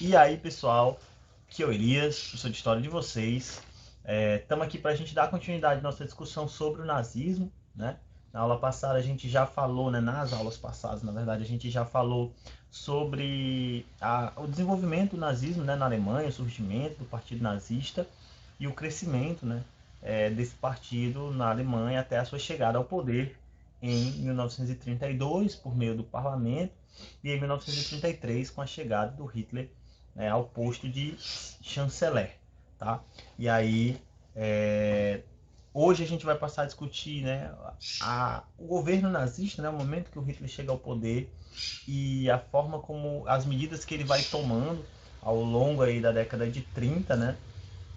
E aí, pessoal, que eu Elias, professor de História de vocês. Estamos aqui para a gente dar continuidade à nossa discussão sobre o nazismo, né? Na aula passada a gente já falou, né, nas aulas passadas, na verdade, a gente já falou sobre o desenvolvimento do nazismo, né, na Alemanha, o surgimento do partido nazista e o crescimento, né, desse partido na Alemanha até a sua chegada ao poder em 1932, por meio do parlamento, e em 1933, com a chegada do Hitler, né, ao posto de chanceler. Tá? E aí, hoje a gente vai passar a discutir, né, o governo nazista, né, o momento que o Hitler chega ao poder e a forma como as medidas que ele vai tomando ao longo aí da década de 30, né,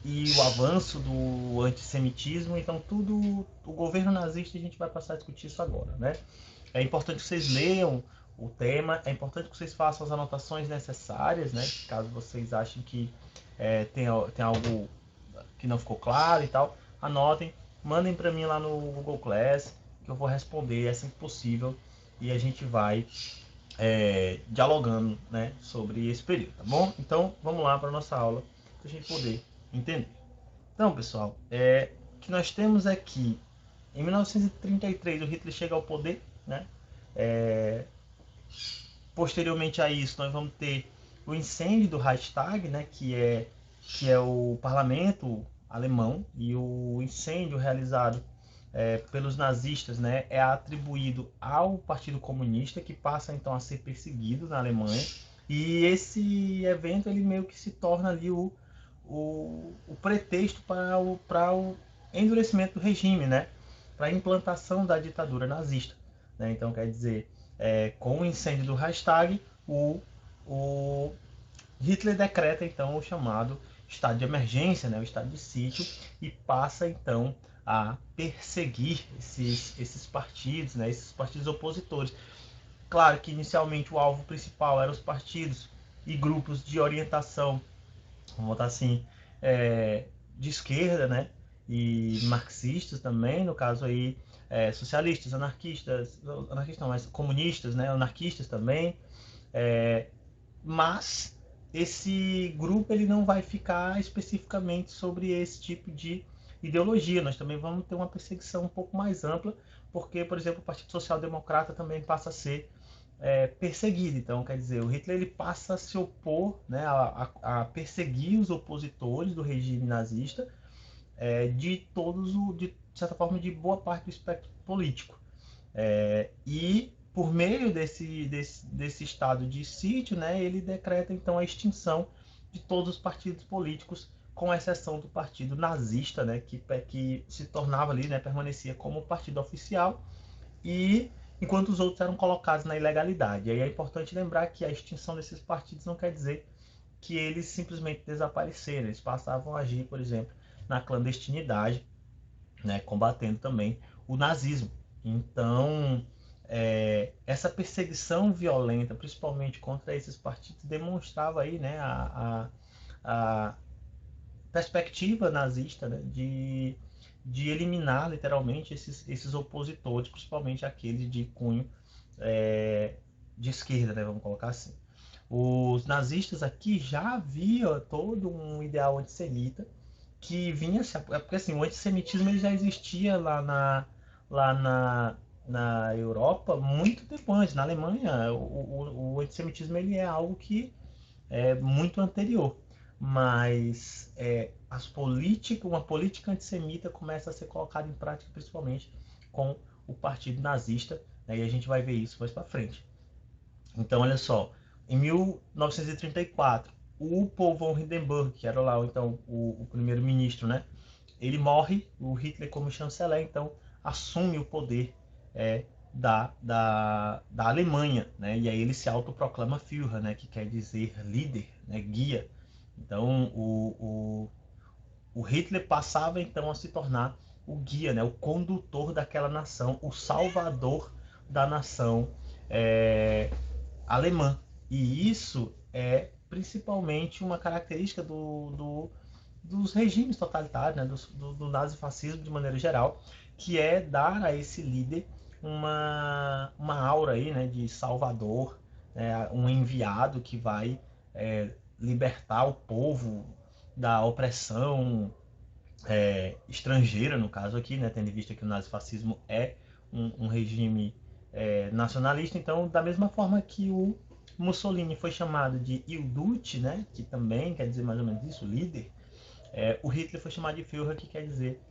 e o avanço do antissemitismo. Então, tudo o governo nazista, a gente vai passar a discutir isso agora, né? É importante que vocês leiam o tema, é importante que vocês façam as anotações necessárias, né? Caso vocês achem que tem algo que não ficou claro e tal, anotem, mandem para mim lá no Google Class, que eu vou responder assim que possível, e a gente vai dialogando, né, sobre esse período, tá bom? Então, vamos lá para a nossa aula, para a gente poder entender. Então, pessoal, o que nós temos é que em 1933 o Hitler chega ao poder, né? É, Posteriormente a isso, nós vamos ter o incêndio do Reichstag, né? Que é o parlamento alemão, e o incêndio realizado pelos nazistas, né, é atribuído ao Partido Comunista, que passa então a ser perseguido na Alemanha. E esse evento ele meio que se torna ali o pretexto para o endurecimento do regime, né? Para a implantação da ditadura nazista. Né? Então, quer dizer, com o incêndio do Reichstag, o Hitler decreta então o chamado estado de emergência, né? O estado de sítio, e passa então a perseguir esses partidos, né? Esses partidos opositores. Claro que inicialmente o alvo principal eram os partidos e grupos de orientação, vamos botar assim, de esquerda, né? E marxistas também, no caso aí, socialistas, anarquistas não, mas comunistas, né? Anarquistas também. Mas esse grupo ele não vai ficar especificamente sobre esse tipo de ideologia. Nós também vamos ter uma perseguição um pouco mais ampla, porque, por exemplo, o Partido Social Democrata também passa a ser perseguido. Então, quer dizer, o Hitler ele passa a se opor, né, a perseguir os opositores do regime nazista, de certa forma, de boa parte do espectro político. E por meio desse estado de sítio, né, ele decreta então a extinção de todos os partidos políticos, com exceção do partido nazista, né, que se tornava ali, né, permanecia como partido oficial, e enquanto os outros eram colocados na ilegalidade. E aí é importante lembrar que a extinção desses partidos não quer dizer que eles simplesmente desapareceram, eles passavam a agir, por exemplo, na clandestinidade, né, combatendo também o nazismo. Então, essa perseguição violenta, principalmente contra esses partidos, demonstrava aí, né, a perspectiva nazista, né, de eliminar literalmente esses opositores, principalmente aqueles de cunho de esquerda, né, vamos colocar assim. Os nazistas aqui já havia todo um ideal antissemita que vinha se... Porque assim, o antissemitismo ele já existia lá na Europa muito tempo antes. Na Alemanha, o antissemitismo ele é algo que é muito anterior. Mas uma política antissemita começa a ser colocada em prática principalmente com o partido nazista, né, e a gente vai ver isso mais para frente. Então, olha só, em 1934, o Paul von Hindenburg, que era lá então o primeiro-ministro, né, ele morre, o Hitler como chanceler, então assume o poder da Alemanha, né, e aí ele se autoproclama Führer, né, que quer dizer líder, né, guia. Então o Hitler passava então a se tornar o guia, né, o condutor daquela nação, o salvador da nação alemã. E isso é principalmente uma característica dos regimes totalitários, né, do nazifascismo de maneira geral, que é dar a esse líder uma aura aí, né, de salvador, um enviado que vai libertar o povo da opressão estrangeira, no caso aqui, né, tendo em vista que o nazifascismo é um regime nacionalista. Então, da mesma forma que o Mussolini foi chamado de Il Duce, né, que também quer dizer mais ou menos isso, líder, o Hitler foi chamado de Führer, que quer dizer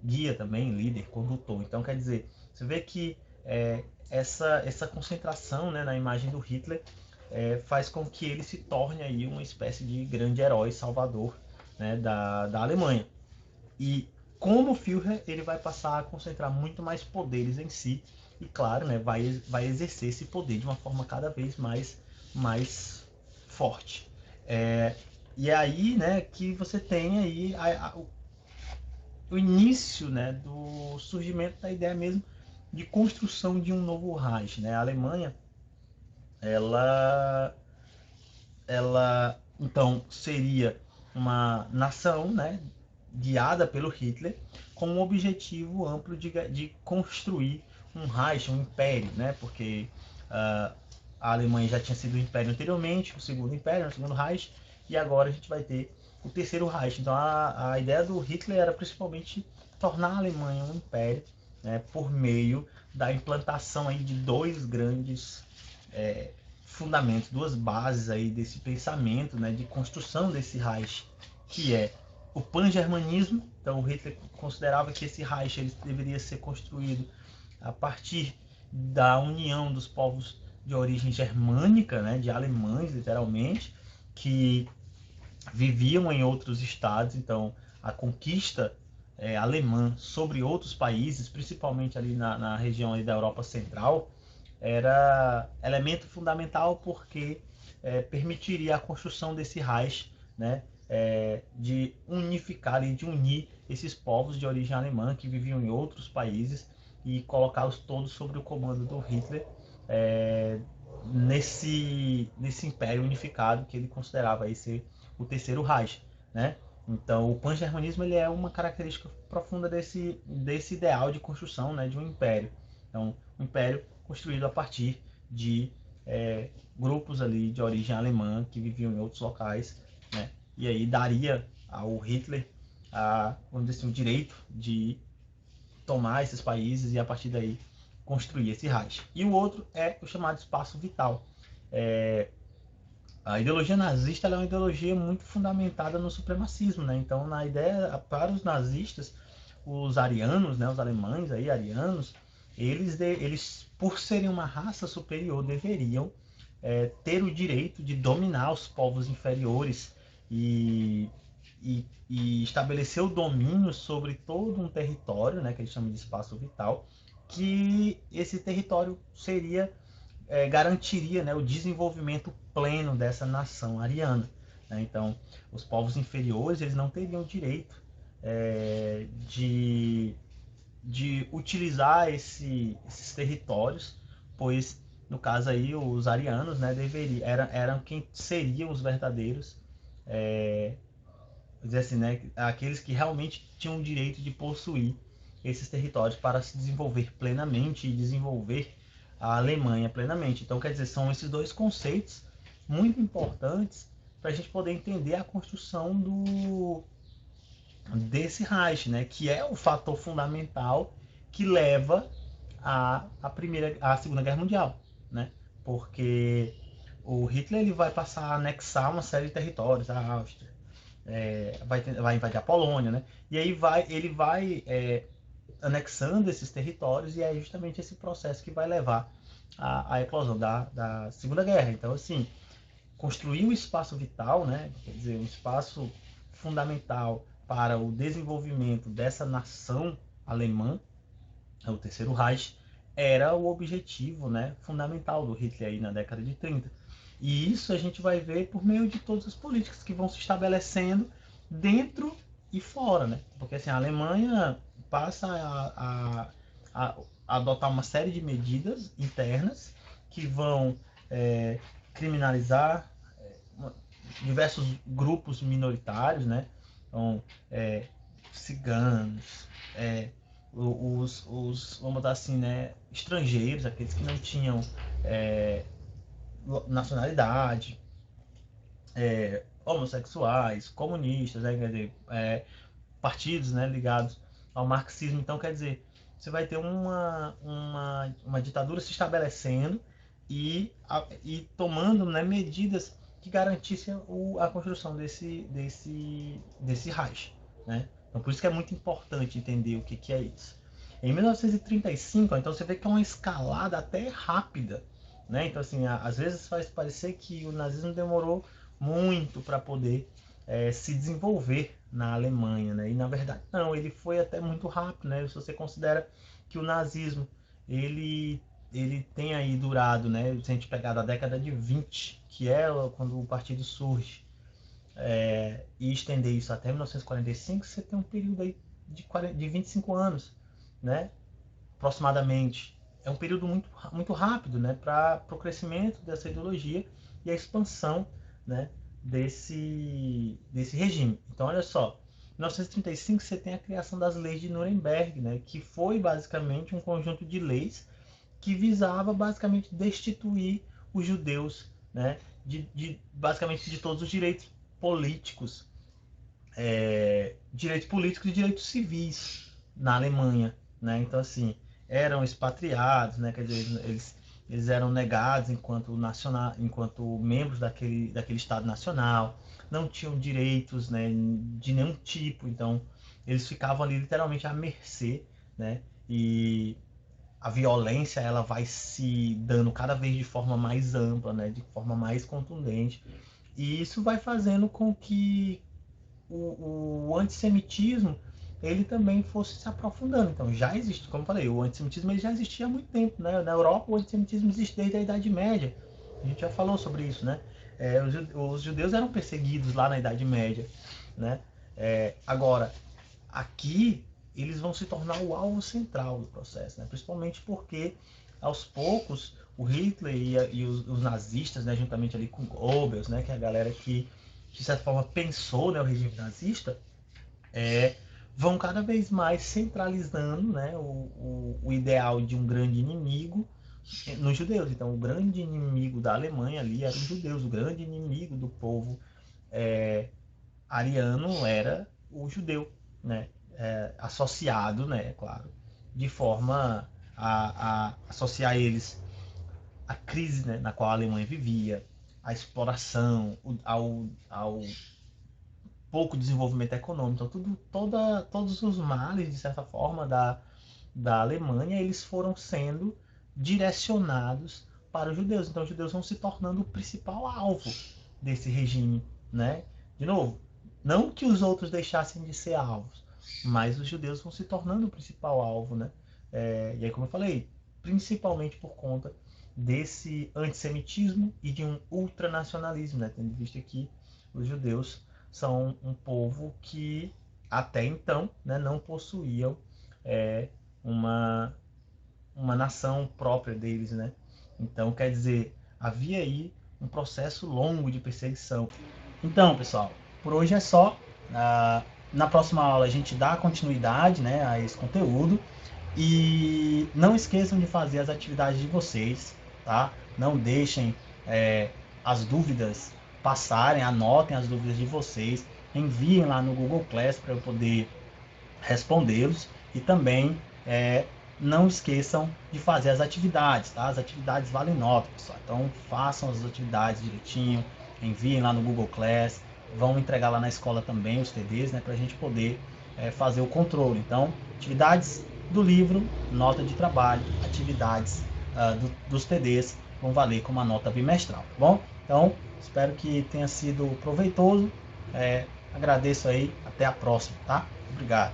guia também, líder, condutor. Então, quer dizer, você vê que essa concentração, né, na imagem do Hitler faz com que ele se torne aí uma espécie de grande herói salvador, né, da Alemanha. E como Führer, ele vai passar a concentrar muito mais poderes em si e, claro, né, vai exercer esse poder de uma forma cada vez mais forte. E é aí, né, que você tem aí o início, né, do surgimento da ideia mesmo de construção de um novo Reich, né? A Alemanha, ela então seria uma nação, né, guiada pelo Hitler, com um objetivo amplo de construir um Reich, um império, né? Porque a Alemanha já tinha sido um império anteriormente, o segundo império, o segundo Reich, e agora a gente vai ter o terceiro Reich. Então a ideia do Hitler era principalmente tornar a Alemanha um império, né, por meio da implantação aí de dois grandes fundamentos, duas bases aí desse pensamento, né, de construção desse Reich, que é o pan-germanismo. Então o Hitler considerava que esse Reich ele deveria ser construído a partir da união dos povos de origem germânica, né, de alemães literalmente, que viviam em outros estados. Então a conquista alemã sobre outros países, principalmente ali na região ali da Europa Central, era elemento fundamental, porque permitiria a construção desse Reich, né, de unificar e de unir esses povos de origem alemã que viviam em outros países e colocá-los todos sob o comando do Hitler, nesse império unificado que ele considerava aí ser o terceiro Reich, né? Então, o pan-germanismo ele é uma característica profunda desse ideal de construção, né, de um império. Então, um império construído a partir de grupos ali de origem alemã que viviam em outros locais, né? E aí daria ao Hitler vamos dizer assim, o direito de tomar esses países e a partir daí construir esse Reich. E o outro é o chamado espaço vital. A ideologia nazista é uma ideologia muito fundamentada no supremacismo, né? Então, na ideia, para os nazistas, os arianos, né, os alemães aí, arianos, eles, por serem uma raça superior, deveriam ter o direito de dominar os povos inferiores e, e estabelecer o domínio sobre todo um território, né, que eles chamam de espaço vital, que esse território garantiria, né, o desenvolvimento pleno dessa nação ariana, né? Então, os povos inferiores eles não teriam o direito de utilizar esses territórios, pois no caso aí os arianos, né, eram quem seriam os verdadeiros, dizer assim, né, aqueles que realmente tinham o direito de possuir esses territórios para se desenvolver plenamente e desenvolver a Alemanha plenamente. Então, quer dizer, são esses dois conceitos muito importantes para a gente poder entender a construção desse Reich, né, que é o fator fundamental que leva à Segunda Guerra Mundial, né? Porque o Hitler ele vai passar a anexar uma série de territórios, a Áustria, vai invadir a Polônia, né? E aí ele vai anexando esses territórios, e é justamente esse processo que vai levar à eclosão da Segunda Guerra. Então, assim, construir um espaço vital, né? Quer dizer, um espaço fundamental para o desenvolvimento dessa nação alemã, o Terceiro Reich, era o objetivo, né, fundamental do Hitler aí na década de 30. E isso a gente vai ver por meio de todas as políticas que vão se estabelecendo dentro e fora, né? Porque assim, a Alemanha passa a adotar uma série de medidas internas que vão criminalizar diversos grupos minoritários, né? Então, ciganos, vamos botar assim, né, estrangeiros, aqueles que não tinham nacionalidade, homossexuais, comunistas, né, quer dizer, partidos, né, ligados ao marxismo. Então, quer dizer, você vai ter uma ditadura se estabelecendo e tomando, né, medidas que garantissem a construção desse Reich, né? Então, por isso que é muito importante entender o que é isso. Em 1935, então você vê que é uma escalada até rápida, né? Então, assim, às vezes faz parecer que o nazismo demorou muito para poder se desenvolver na Alemanha, né? E na verdade não, ele foi até muito rápido, né? Se você considera que o nazismo ele tem aí durado, né? Se a gente pegar da década de 20, que é quando o partido surge, e estender isso até 1945, você tem um período aí de 25 anos, né? Aproximadamente. É um período muito rápido, né? Para o crescimento dessa ideologia e a expansão, né? Desse regime. Então, olha só, em 1935 você tem a criação das leis de Nuremberg, né? Que foi basicamente um conjunto de leis que visava basicamente destituir os judeus, né? Basicamente de todos os direitos políticos e direitos civis na Alemanha, né? Então, assim, eram expatriados, né? Quer dizer, eles eram negados enquanto membros daquele Estado nacional, não tinham direitos, né, de nenhum tipo, então eles ficavam ali literalmente à mercê, né? E a violência ela vai se dando cada vez de forma mais ampla, né, de forma mais contundente, e isso vai fazendo com que o antissemitismo ele também fosse se aprofundando. Então já existe, como eu falei, o antissemitismo ele já existia há muito tempo, né? Na Europa o antissemitismo existe desde a Idade Média. A gente já falou sobre isso, né? Os judeus eram perseguidos lá na Idade Média, né? Agora, aqui eles vão se tornar o alvo central do processo, né? Principalmente porque aos poucos o Hitler e os nazistas, né, juntamente ali com Goebbels, né, que é a galera que de certa forma pensou, né, o regime nazista, vão cada vez mais centralizando, né, o ideal de um grande inimigo nos judeus. Então, o grande inimigo da Alemanha ali eram os judeus, o grande inimigo do povo ariano era o judeu, né, associado, né, claro, de forma a associar eles à crise, né, na qual a Alemanha vivia, à exploração, ao pouco desenvolvimento econômico. Então, todos os males, de certa forma, da Alemanha, eles foram sendo direcionados para os judeus. Então, os judeus vão se tornando o principal alvo desse regime, né? De novo, não que os outros deixassem de ser alvos, mas os judeus vão se tornando o principal alvo, né? E aí, como eu falei, principalmente por conta desse antissemitismo e de um ultranacionalismo, né? Tendo visto que os judeus são um povo que até então, né, não possuíam uma nação própria deles, né? Então, quer dizer, havia aí um processo longo de perseguição. Então, pessoal, por hoje é só. Na próxima aula a gente dá continuidade, né, a esse conteúdo. E não esqueçam de fazer as atividades de vocês, tá? Não deixem as dúvidas passarem, anotem as dúvidas de vocês, enviem lá no Google Class para eu poder respondê-los e também não esqueçam de fazer as atividades, tá? As atividades valem nota, pessoal. Então façam as atividades direitinho, enviem lá no Google Class, vão entregar lá na escola também os TDs, né? Para a gente poder fazer o controle. Então, atividades do livro, nota de trabalho, atividades dos TDs vão valer como a nota bimestral, tá bom? Então, espero que tenha sido proveitoso. Agradeço aí, até a próxima, tá? Obrigado.